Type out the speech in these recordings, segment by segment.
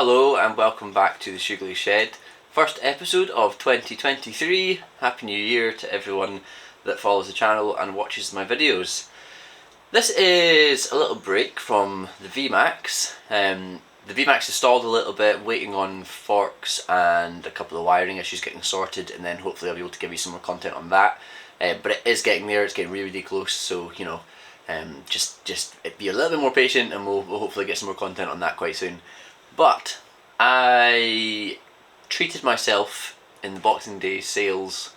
Hello and welcome back to the Shoogly Shed. First episode of 2023. Happy New Year to everyone that follows the channel and watches my videos. This is a little break from the VMAX. The VMAX is stalled a little bit, waiting on forks and a couple of wiring issues getting sorted, and then hopefully I'll be able to give you some more content on that. But it is getting there, it's getting really close, so you know, just be a little bit more patient and we'll hopefully get some more content on that quite soon. But I treated myself in the Boxing Day sales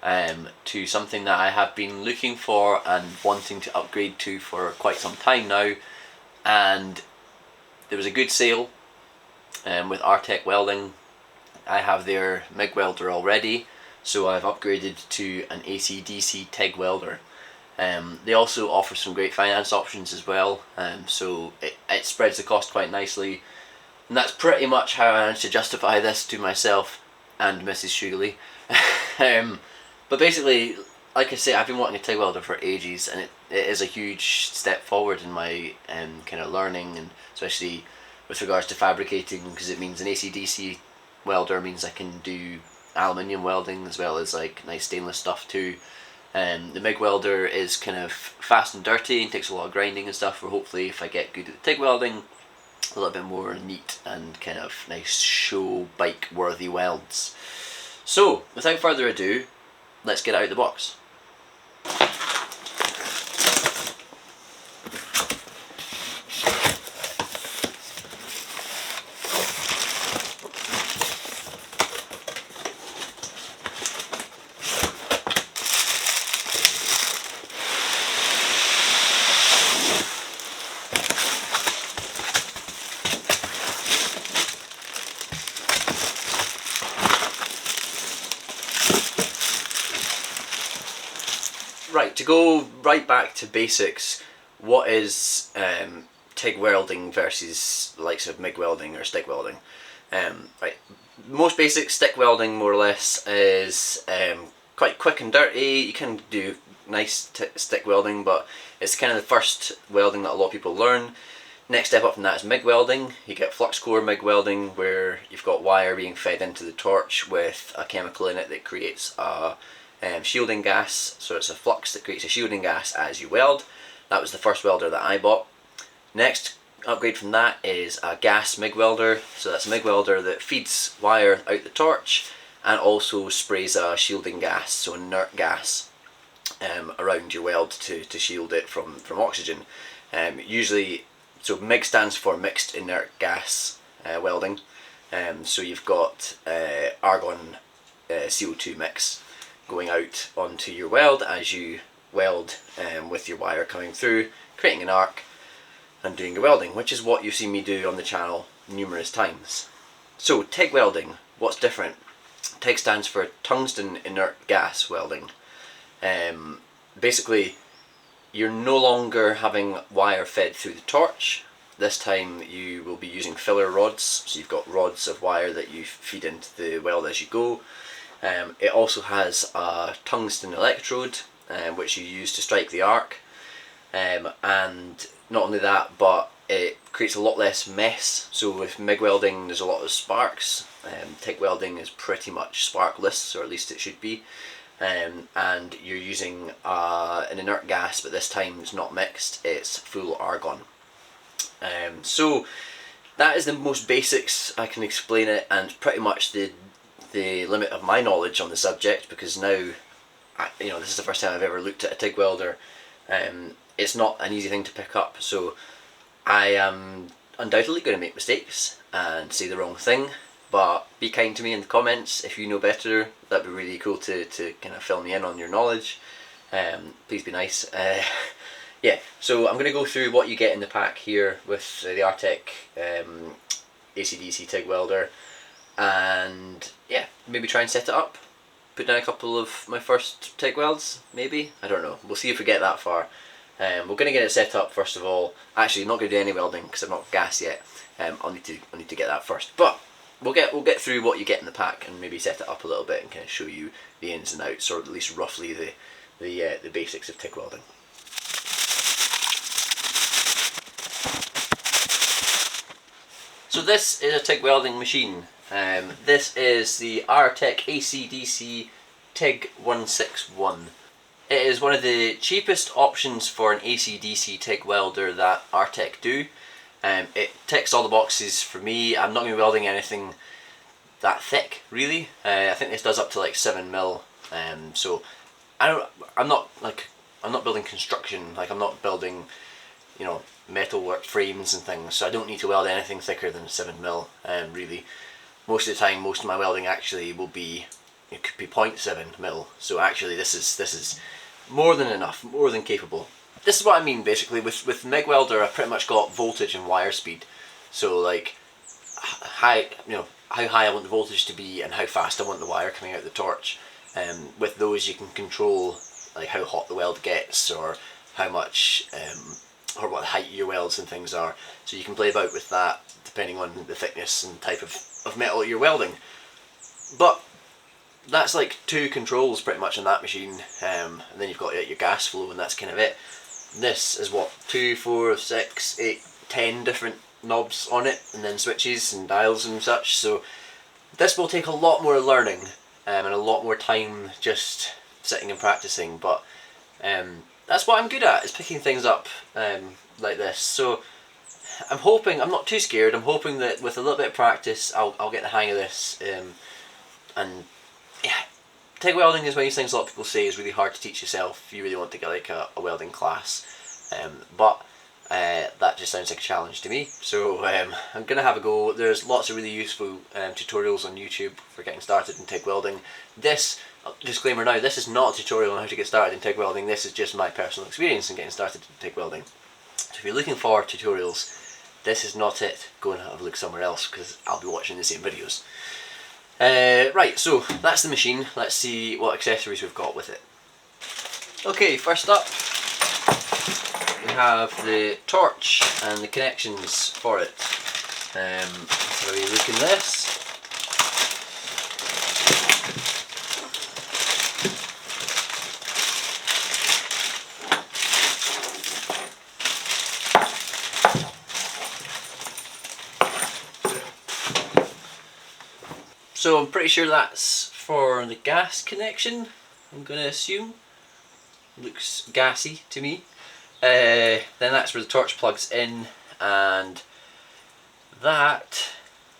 to something that I have been looking for and wanting to upgrade to for quite some time now, and there was a good sale with Welding. I have their MIG welder already, so I've upgraded to an AC/DC TIG welder. They also offer some great finance options as well, so it spreads the cost quite nicely. And that's pretty much how I managed to justify this to myself and Mrs. Shoogly. But basically, like I say, I've been wanting a TIG welder for ages, and it is a huge step forward in my kind of learning, and especially with regards to fabricating, because it means an AC/DC welder means I can do aluminium welding as well as like nice stainless stuff too. The MIG welder is kind of fast and dirty and takes a lot of grinding and stuff, where hopefully if I get good at the TIG welding, a little bit more neat and kind of nice show bike worthy welds. So without further ado, let's get out of the box. Right, to go right back to basics, what is TIG welding versus the likes of MIG welding or stick welding? Right, most basic stick welding more or less is quite quick and dirty. You can do nice stick welding, but it's kind of the first welding that a lot of people learn. Next step up from that is MIG welding. You get flux core MIG welding, where you've got wire being fed into the torch with a chemical in it that creates a shielding gas. So it's a flux that creates a shielding gas as you weld. That was the first welder that I bought. Next upgrade from that is a gas MIG welder. So that's a MIG welder that feeds wire out the torch and also sprays a shielding gas, so inert gas, around your weld to shield it from oxygen. Usually, so MIG stands for mixed inert gas welding. So you've got argon CO2 mix going out onto your weld as you weld, with your wire coming through, creating an arc and doing your welding, which is what you've seen me do on the channel numerous times. So TIG welding, what's different? TIG stands for tungsten inert gas welding. Basically, you're no longer having wire fed through the torch. This time you will be using filler rods, so you've got rods of wire that you feed into the weld as you go. It also has a tungsten electrode, which you use to strike the arc, and not only that, but it creates a lot less mess. So with MIG welding there's a lot of sparks. TIG welding is pretty much sparkless, or at least it should be, and you're using an inert gas, but this time it's not mixed, it's full argon. So that is the most basics I can explain it, and pretty much the limit of my knowledge on the subject, because now, you know, this is the first time I've ever looked at a TIG welder. It's not an easy thing to pick up, so I am undoubtedly going to make mistakes and say the wrong thing, but be kind to me in the comments if you know better. That'd be really cool to kind of fill me in on your knowledge. Please be nice. Yeah, so I'm going to go through what you get in the pack here with the Artec AC/DC TIG welder, and yeah, maybe try and set it up, put down a couple of my first TIG welds, maybe, I don't know, we'll see if we get that far. We're going to get it set up first of all. Actually, I'm not going to do any welding because I'm not gas yet. I'll need to get that first, but we'll get through what you get in the pack and maybe set it up a little bit and kind of show you the ins and outs, or at least roughly the basics of TIG welding. So this is a TIG welding machine. This is the Artec AC/DC TIG 161. It is one of the cheapest options for an AC/DC TIG welder that Artec do. It ticks all the boxes for me. I'm not going to be welding anything that thick, really. I think this does up to like 7mm. So I'm not building construction. Like, I'm not building, you know, metalwork frames and things. So I don't need to weld anything thicker than 7mm. Really, most of the time, most of my welding actually will be, it could be 0.7mm. So actually, this is more than enough, more than capable. This is what I mean basically with MIG welder. I pretty much got voltage and wire speed. So like high, you know, how high I want the voltage to be and how fast I want the wire coming out the torch. With those you can control like how hot the weld gets, or how much, or what height your welds and things are. So you can play about with that depending on the thickness and type of metal you're welding. But that's like 2 controls pretty much on that machine, and then you've got your gas flow, and that's kind of it. This is what, 2, 4, 6, 8, 10 different knobs on it, and then switches and dials and such. So this will take a lot more learning and a lot more time just sitting and practicing, but that's what I'm good at, is picking things up like this. So I'm hoping, I'm not too scared, I'm hoping that with a little bit of practice I'll get the hang of this. And yeah, TIG welding is one of these things a lot of people say is really hard to teach yourself if you really want to get like a welding class. But that just sounds like a challenge to me. So I'm going to have a go. There's lots of really useful tutorials on YouTube for getting started in TIG welding. This, disclaimer now, this is not a tutorial on how to get started in TIG welding. This is just my personal experience in getting started in TIG welding. So if you're looking for tutorials, this is not it. Go and have a look somewhere else, because I'll be watching the same videos. Right, so that's the machine. Let's see what accessories we've got with it. Okay, first up we have the torch and the connections for it. Let's have a wee look in this. So I'm pretty sure that's for the gas connection, I'm going to assume. Looks gassy to me. Then that's where the torch plugs in, and that,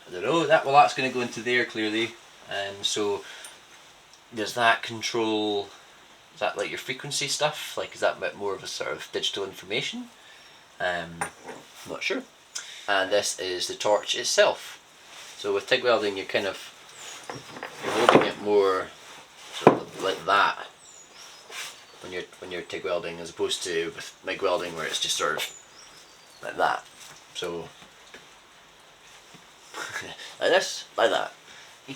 I don't know, that's going to go into there clearly. So does that control, is that like your frequency stuff? Like, is that a bit more of a sort of digital information? I'm not sure. And this is the torch itself. So with TIG welding you're holding it more sort of like that when you're TIG welding, as opposed to with MIG welding where it's just sort of like that. So like this, like that.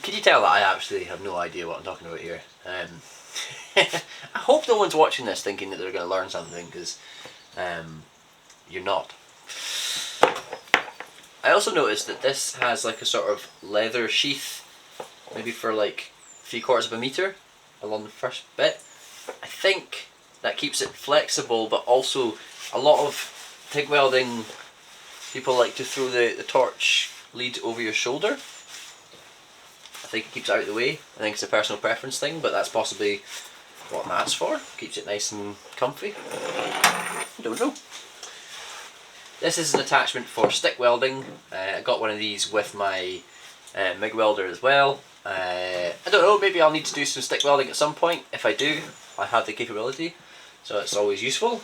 Can you tell that I actually have no idea what I'm talking about here? I hope no one's watching this thinking that they're going to learn something, because you're not. I also noticed that this has like a sort of leather sheath, maybe for like 3/4 of a metre along the first bit. I think that keeps it flexible, but also a lot of TIG welding people like to throw the torch lead over your shoulder. I think it keeps it out of the way. I think it's a personal preference thing, but that's possibly what that's for. Keeps it nice and comfy. I don't know. This is an attachment for stick welding. I got one of these with my MIG welder as well. I don't know, maybe I'll need to do some stick welding at some point. If I do, I have the capability, so it's always useful.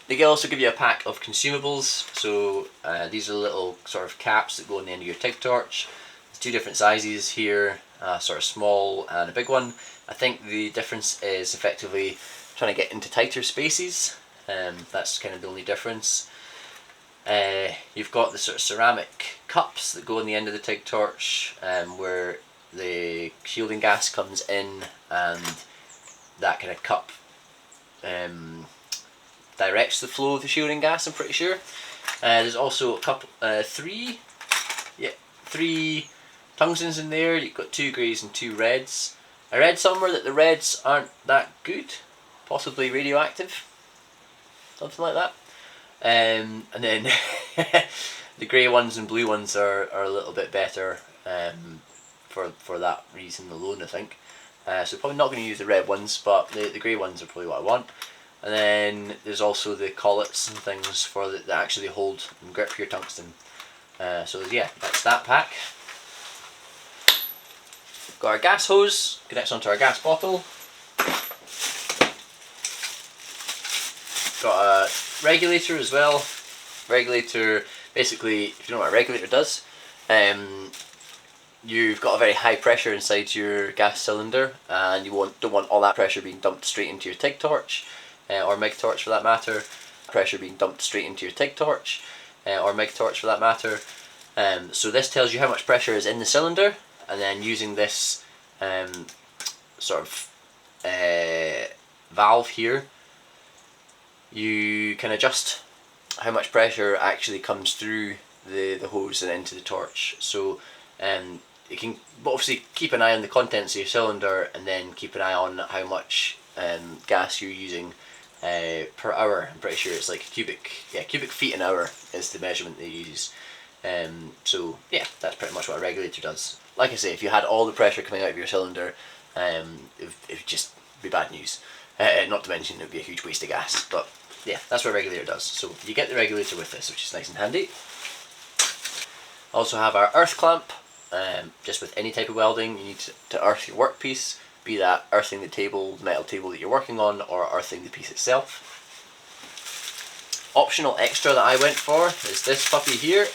They also give you a pack of consumables. So these are little sort of caps that go on the end of your TIG torch. There's 2 different sizes here, sort of small and a big one. I think the difference is effectively trying to get into tighter spaces. That's kind of the only difference. You've got the sort of ceramic cups that go on the end of the TIG torch, where the shielding gas comes in, and that kind of cup directs the flow of the shielding gas, I'm pretty sure. There's also a couple, 3 tungstens in there. You've got 2 greys and 2 reds. I read somewhere that the reds aren't that good, possibly radioactive, something like that. And then The grey ones and blue ones are a little bit better for that reason alone, I think. So probably not going to use the red ones, but the grey ones are probably what I want. And then there's also the collets and things for that actually hold and grip your tungsten. So yeah, that's that pack. Got our gas hose, connects onto our gas bottle. Got a regulator as well. Regulator, basically, if you know what a regulator does, you've got a very high pressure inside your gas cylinder, and you don't want all that pressure being dumped straight into your TIG torch, or MIG torch for that matter. Pressure being dumped straight into your TIG torch, or MIG torch for that matter. So this tells you how much pressure is in the cylinder, and then using this sort of valve here, you can adjust how much pressure actually comes through the hose and into the torch. So you can obviously keep an eye on the contents of your cylinder, and then keep an eye on how much gas you're using per hour. I'm pretty sure it's like cubic feet an hour is the measurement they use. So yeah, that's pretty much what a regulator does. Like I say, if you had all the pressure coming out of your cylinder, it would just be bad news. Not to mention it would be a huge waste of gas. But yeah, that's what a regulator does. So you get the regulator with this, which is nice and handy. Also have our earth clamp. Just with any type of welding, you need to earth your workpiece, be that earthing the metal table that you're working on, or earthing the piece itself. Optional extra that I went for is this puppy here.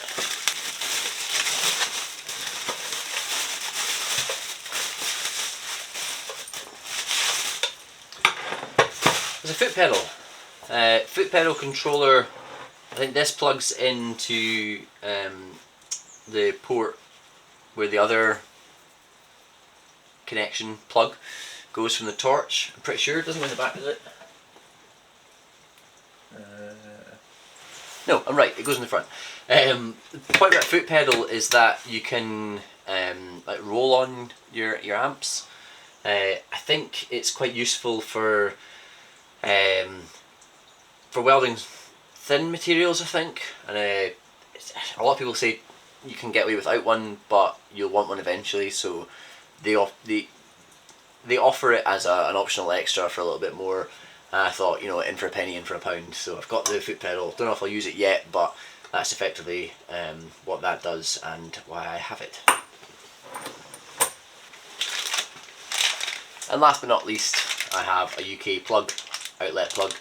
It's a foot pedal. Foot pedal controller. I think this plugs into the port where the other connection plug goes from the torch. I'm pretty sure it doesn't go in the back, does it? No, I'm right, it goes in the front. The point about a foot pedal is that you can like roll on your amps. I think it's quite useful for welding thin materials, I think, and a lot of people say you can get away without one, but you'll want one eventually, so they offer it as an optional extra for a little bit more. I thought, you know, in for a penny, in for a pound, so I've got the foot pedal. Don't know if I'll use it yet, but that's effectively what that does and why I have it. And last but not least, I have a UK plug, outlet plug.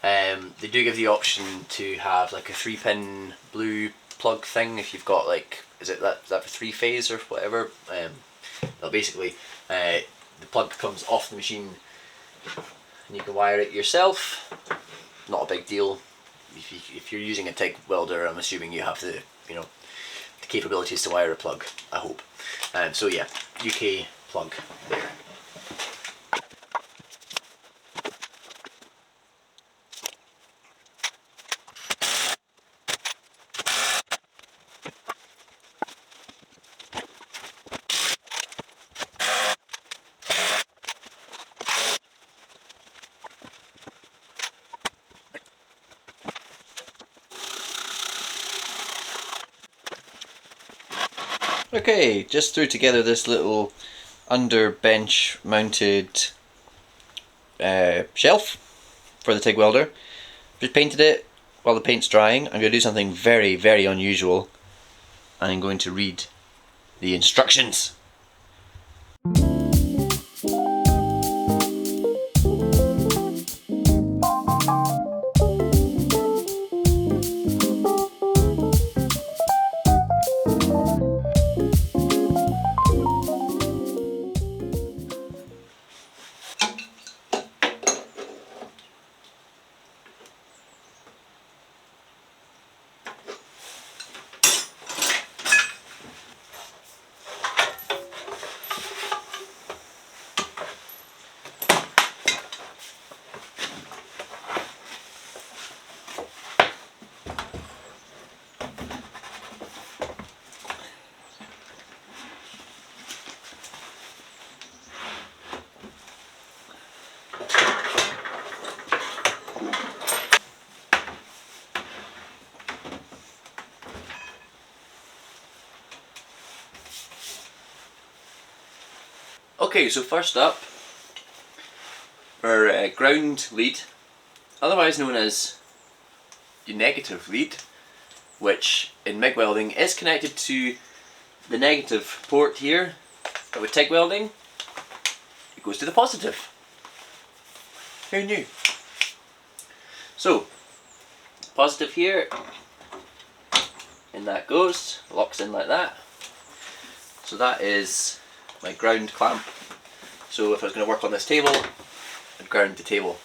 They do give the option to have like a 3-pin blue plug thing if you've got like, is that for 3-phase or whatever. Well, basically the plug comes off the machine and you can wire it yourself. Not a big deal. If you're using a TIG welder, I'm assuming you have the capabilities to wire a plug, I hope. So yeah, UK plug there. Okay, just threw together this little under bench mounted shelf for the TIG welder. Just painted it while the paint's drying. I'm going to do something very, very unusual. I'm going to read the instructions. Okay, so first up, our ground lead, otherwise known as your negative lead, which in MIG welding is connected to the negative port here, but with TIG welding, it goes to the positive. Who knew? So, positive here, and that goes, locks in like that. So that is my ground clamp. So if I was going to work on this table, I'd ground the table,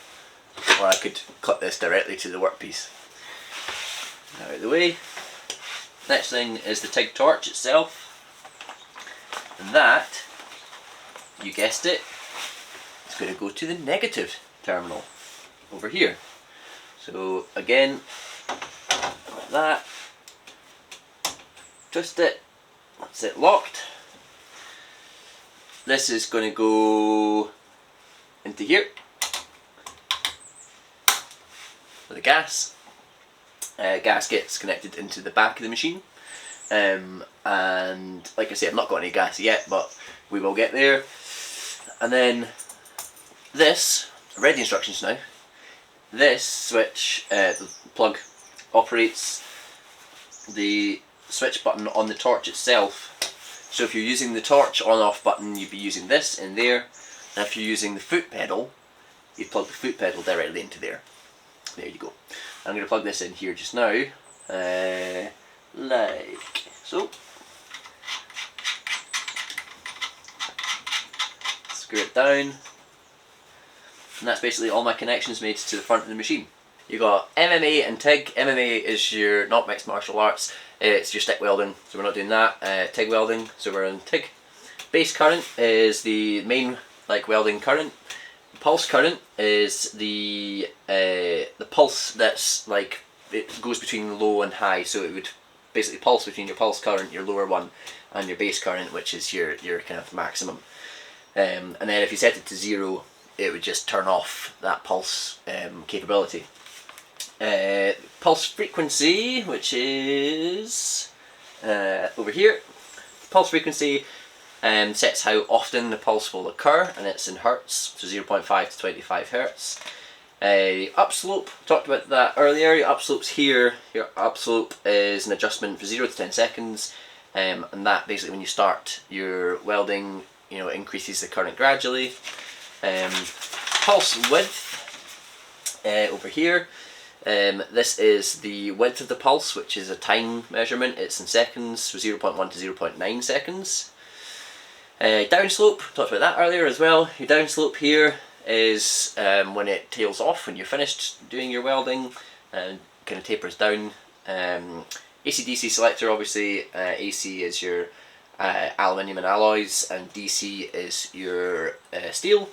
or I could clip this directly to the workpiece. Now out of the way. Next thing is the TIG torch itself, and that, you guessed it, is going to go to the negative terminal over here. So again, like that, twist it, that's it locked. This is going to go into here for the gas. Gas gets connected into the back of the machine, and like I say, I've not got any gas yet, but we will get there. And then this, I read the instructions now, this switch, the plug, operates the switch button on the torch itself. So if you're using the torch on off button, you'd be using this in there, and if you're using the foot pedal, you'd plug the foot pedal directly into there. There you go. I'm going to plug this in here just now, like so. Screw it down, and that's basically all my connections made to the front of the machine. You got MMA and TIG. MMA is your not mixed martial arts, it's your stick welding, so we're not doing that. TIG welding, so we're on TIG. Base current is the main welding current. Pulse current is the pulse that's like, it goes between low and high, so it would basically pulse between your pulse current, your lower one, and your base current, which is your kind of maximum. And then if you set it to 0, it would just turn off that pulse capability. Pulse frequency, which is over here. Pulse frequency sets how often the pulse will occur, and it's in hertz, so 0.5 to 25 hertz. Upslope, talked about that earlier. Your upslope's here. Your upslope is an adjustment for 0 to 10 seconds, and that basically when you start your welding, it increases the current gradually. Pulse width over here. This is the width of the pulse, which is a time measurement. It's in seconds, so 0.1 to 0.9 seconds. Downslope, talked about that earlier as well. Your downslope here is when it tails off, when you're finished doing your welding, and kind of tapers down. AC/DC selector, obviously, AC is your aluminium and alloys, and DC is your steel.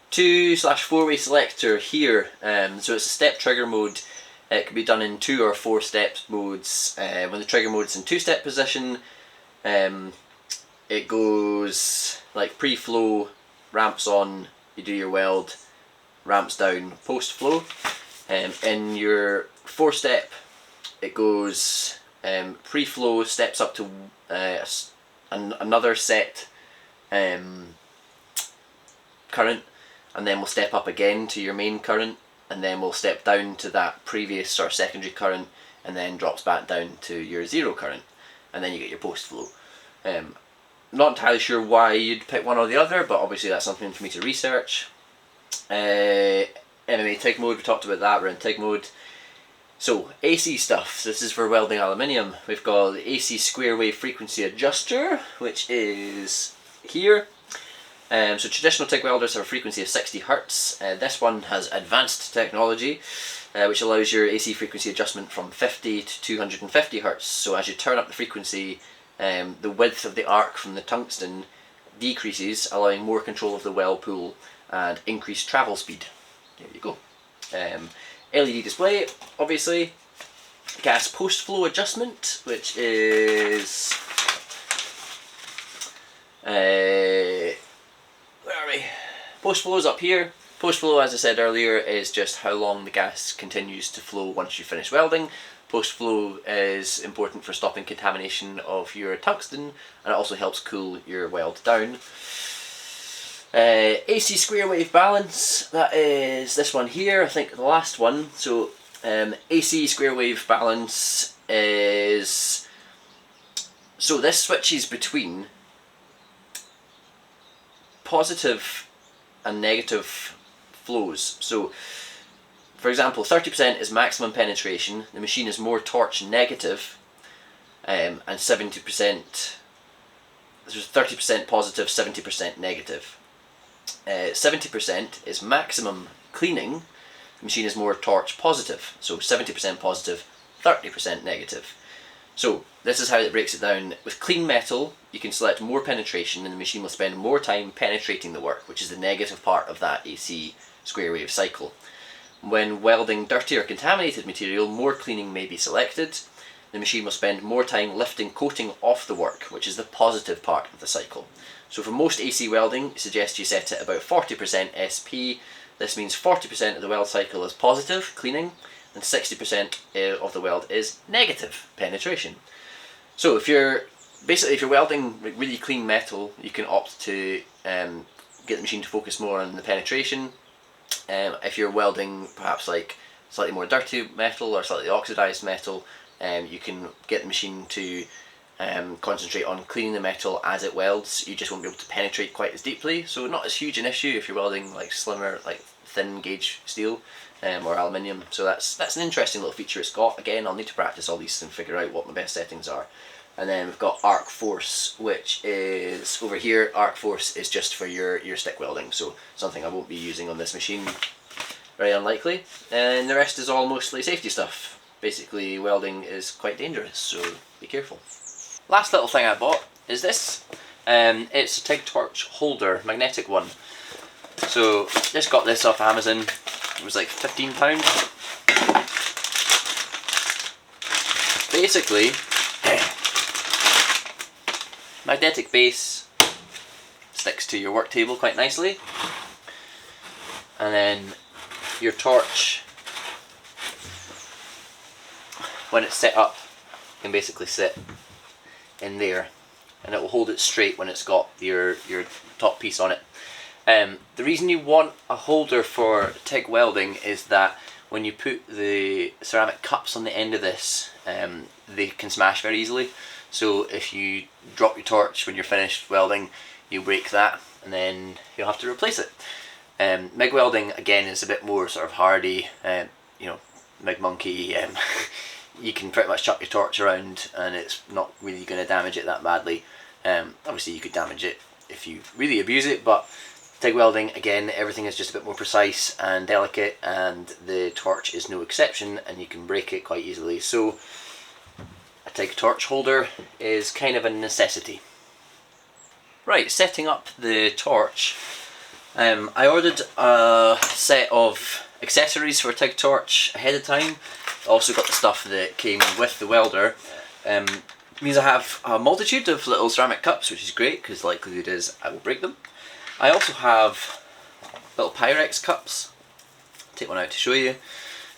2/4-way selector here, so it's a step trigger mode. It can be done in 2 or 4 step modes. When the trigger mode is in 2-step position, it goes like pre-flow, ramps on, you do your weld, ramps down, post-flow. In your 4-step, it goes pre-flow, steps up to another set current, and then we'll step up again to your main current, and then we'll step down to that previous or secondary current, and then drops back down to your 0 current, and then you get your post-flow. Not entirely sure why you'd pick one or the other, but obviously that's something for me to research. MMA TIG mode, we talked about that, we're in TIG mode. So, AC stuff, this is for welding aluminium. We've got the AC square wave frequency adjuster, which is here. So traditional TIG welders have a frequency of 60 Hz. This one has advanced technology, which allows your AC frequency adjustment from 50 to 250 Hz. So as you turn up the frequency, the width of the arc from the tungsten decreases, allowing more control of the weld pool and increased travel speed. There you go. LED display, obviously. Gas post-flow adjustment, which is... where are we? Post-flow is up here. Post-flow, as I said earlier, is just how long the gas continues to flow once you finish welding. Post-flow is important for stopping contamination of your tungsten, and it also helps cool your weld down. AC square wave balance, that is this one here, I think the last one. So AC square wave balance is, so this switches between positive and negative flows. So for example, 30% is maximum penetration, the machine is more torch negative, and 70%, there's 30% positive, 70% negative. 70% is maximum cleaning, the machine is more torch positive, so 70% positive, 30% negative. So this is how it breaks it down. With clean metal, you can select more penetration and the machine will spend more time penetrating the work, which is the negative part of that AC square wave cycle. When welding dirty or contaminated material, more cleaning may be selected. The machine will spend more time lifting coating off the work, which is the positive part of the cycle. So for most AC welding, I suggest you set it about 40% SP. This means 40% of the weld cycle is positive, cleaning, and 60% of the weld is negative, penetration. So if you're welding really clean metal, you can opt to get the machine to focus more on the penetration. If you're welding perhaps like slightly more dirty metal or slightly oxidized metal, you can get the machine to concentrate on cleaning the metal as it welds. You just won't be able to penetrate quite as deeply, so not as huge an issue if you're welding like slimmer, like thin gauge steel or aluminium. So that's an interesting little feature it's got. Again, I'll need to practice all these and figure out what my best settings are. And then we've got arc force, which is over here. Arc force is just for your stick welding, so something I won't be using on this machine, very unlikely. And the rest is all mostly safety stuff. Basically, welding is quite dangerous, so be careful. Last little thing I bought is this. It's a TIG torch holder, magnetic one. So just got this off Amazon. It was like £15. Basically, magnetic base sticks to your work table quite nicely, and then your torch, when it's set up, can basically sit in there and it will hold it straight when it's got your top piece on it. The reason you want a holder for TIG welding is that when you put the ceramic cups on the end of this, they can smash very easily. So if you drop your torch when you're finished welding, you break that and then you'll have to replace it. MIG welding again is a bit more sort of hardy, MIG monkey. You can pretty much chuck your torch around and it's not really going to damage it that badly. Obviously you could damage it if you really abuse it, but TIG welding, again, everything is just a bit more precise and delicate, and the torch is no exception, and you can break it quite easily. So a TIG torch holder is kind of a necessity. Right, setting up the torch. I ordered a set of accessories for a TIG torch ahead of time. Also got the stuff that came with the welder. Means I have a multitude of little ceramic cups, which is great because the likelihood is I will break them. I also have little Pyrex cups. I'll take one out to show you.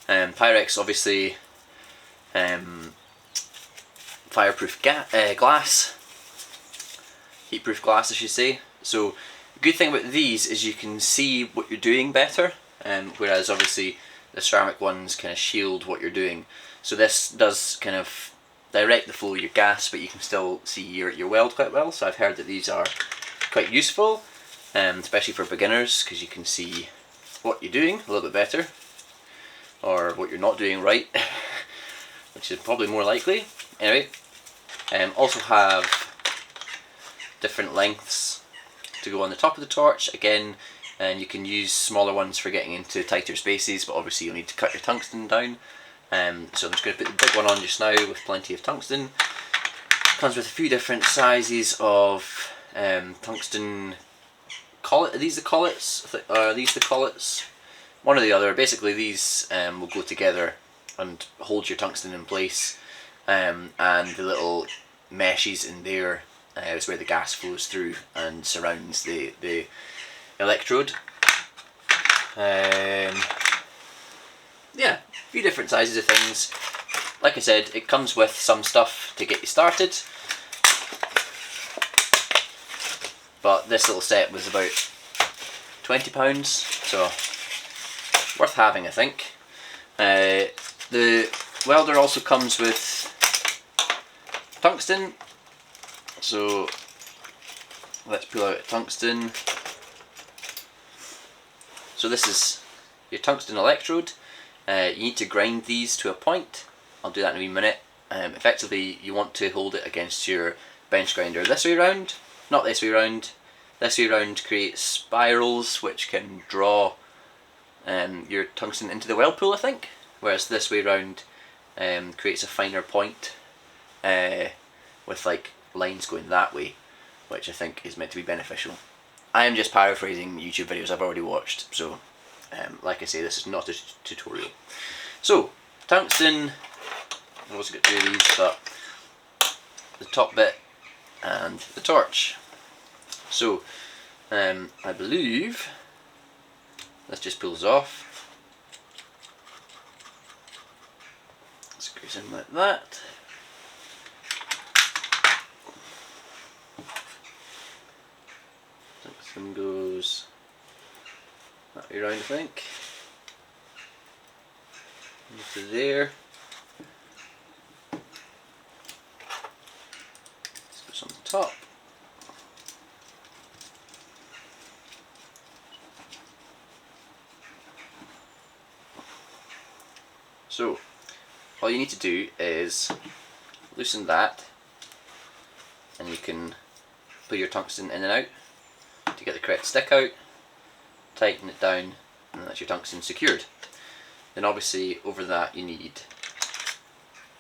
Pyrex, obviously, fireproof glass, heatproof glass I should say. So the good thing about these is you can see what you're doing better, whereas obviously the ceramic ones kind of shield what you're doing. So this does kind of direct the flow of your gas, but you can still see your weld quite well. So I've heard that these are quite useful, especially for beginners, because you can see what you're doing a little bit better, or what you're not doing right, which is probably more likely. Anyway, also have different lengths to go on the top of the torch again, and you can use smaller ones for getting into tighter spaces, but obviously you'll need to cut your tungsten down. So I'm just going to put the big one on just now with plenty of tungsten. Comes with a few different sizes of tungsten collet. Are these the collets? Are these the collets? One or the other. Basically these will go together and hold your tungsten in place, and the little meshes in there is where the gas flows through and surrounds the electrode. Yeah, a few different sizes of things. like I said, it comes with some stuff to get you started, but this little set was about £20, so worth having, I think. The welder also comes with tungsten, so let's pull out a tungsten. So this is your tungsten electrode. You need to grind these to a point. I'll do that in a wee minute. Effectively, you want to hold it against your bench grinder this way round, not this way round. This way round creates spirals which can draw your tungsten into the weld pool, I think, whereas this way round creates a finer point with like lines going that way, which I think is meant to be beneficial. I am just paraphrasing YouTube videos I've already watched, so like I say, this is not a tutorial. So, tungsten, I've also got two of these, but the top bit and the torch. So, I believe this just pulls off, screws in like that. Tungsten goes that way around, I think, into there. This goes on the top. So, all you need to do is loosen that, and you can put your tungsten in and out to get the correct stick out, tighten it down, and that's your tungsten secured. Then obviously over that you need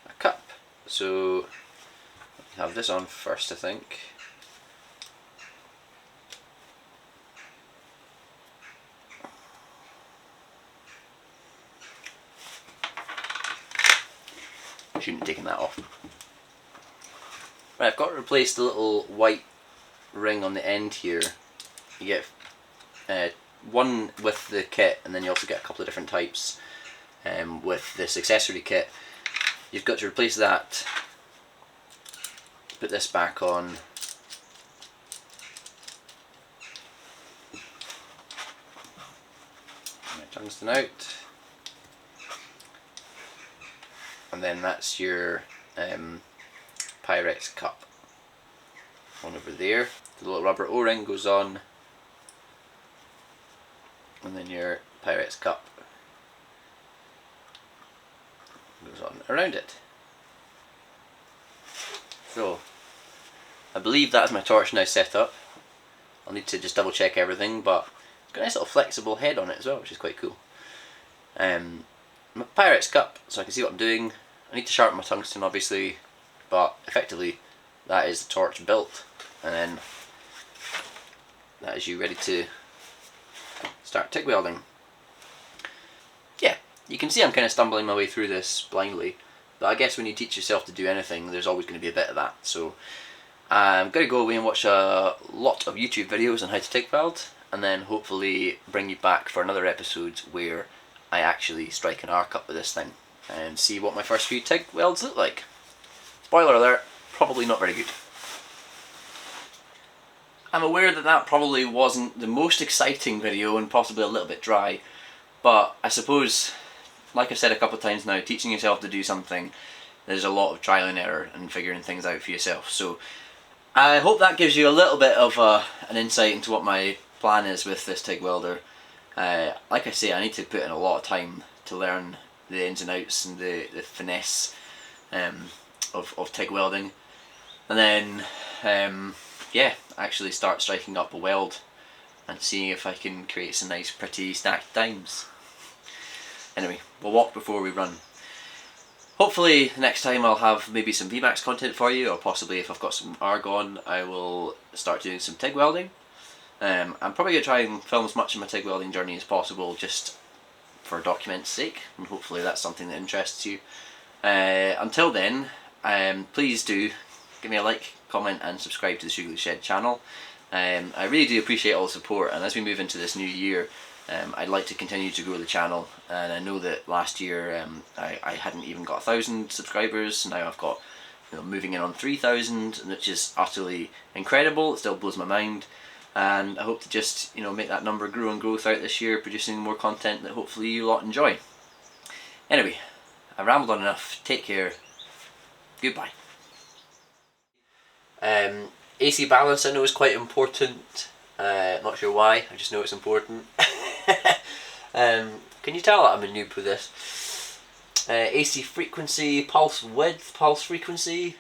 a cup. So have this on first, I think. Shouldn't have taken that off. Right, I've got to replace the little white ring on the end here. You get one with the kit, and then you also get a couple of different types with this accessory kit. You've got to replace that, put this back on, my tungsten out, and then that's your Pyrex cup on over there. The little rubber O-ring goes on, and then your Pyrex cup goes on around it. So I believe that's my torch now set up. I'll need to just double check everything, but it's got a nice little flexible head on it as well, which is quite cool. My Pyrex cup, so I can see what I'm doing. I need to sharpen my tungsten obviously, but effectively that is the torch built, and then that is you ready to start TIG welding. Yeah, you can see I'm kind of stumbling my way through this blindly, but I guess when you teach yourself to do anything, there's always going to be a bit of that. So I'm going to go away and watch a lot of YouTube videos on how to TIG weld, and then hopefully bring you back for another episode where I actually strike an arc up with this thing and see what my first few TIG welds look like. Spoiler alert, probably not very good. I'm aware that that probably wasn't the most exciting video and possibly a little bit dry, but I suppose, like I've said a couple of times now, teaching yourself to do something, there's a lot of trial and error and figuring things out for yourself. So I hope that gives you a little bit of an insight into what my plan is with this TIG welder. Like I say, I need to put in a lot of time to learn the ins and outs and the finesse of TIG welding, and then yeah, actually start striking up a weld and seeing if I can create some nice pretty stacked dimes. Anyway, we'll walk before we run. Hopefully next time I'll have maybe some VMAX content for you, or possibly if I've got some argon I will start doing some TIG welding. I'm probably going to try and film as much of my TIG welding journey as possible, just for document's sake, and hopefully that's something that interests you. Until then, please do give me a like, comment and subscribe to the Shoogly Shed channel. I really do appreciate all the support, and as we move into this new year, I'd like to continue to grow the channel, and I know that last year I hadn't even got 1,000 subscribers. Now I've got, moving in on 3,000, which is utterly incredible. It still blows my mind, and I hope to just make that number grow and grow throughout this year, producing more content that hopefully you lot enjoy. Anyway, I rambled on enough. Take care. Goodbye. AC balance I know is quite important. Not sure why, I just know it's important. Can you tell that I'm a noob with this? AC frequency, pulse width, pulse frequency.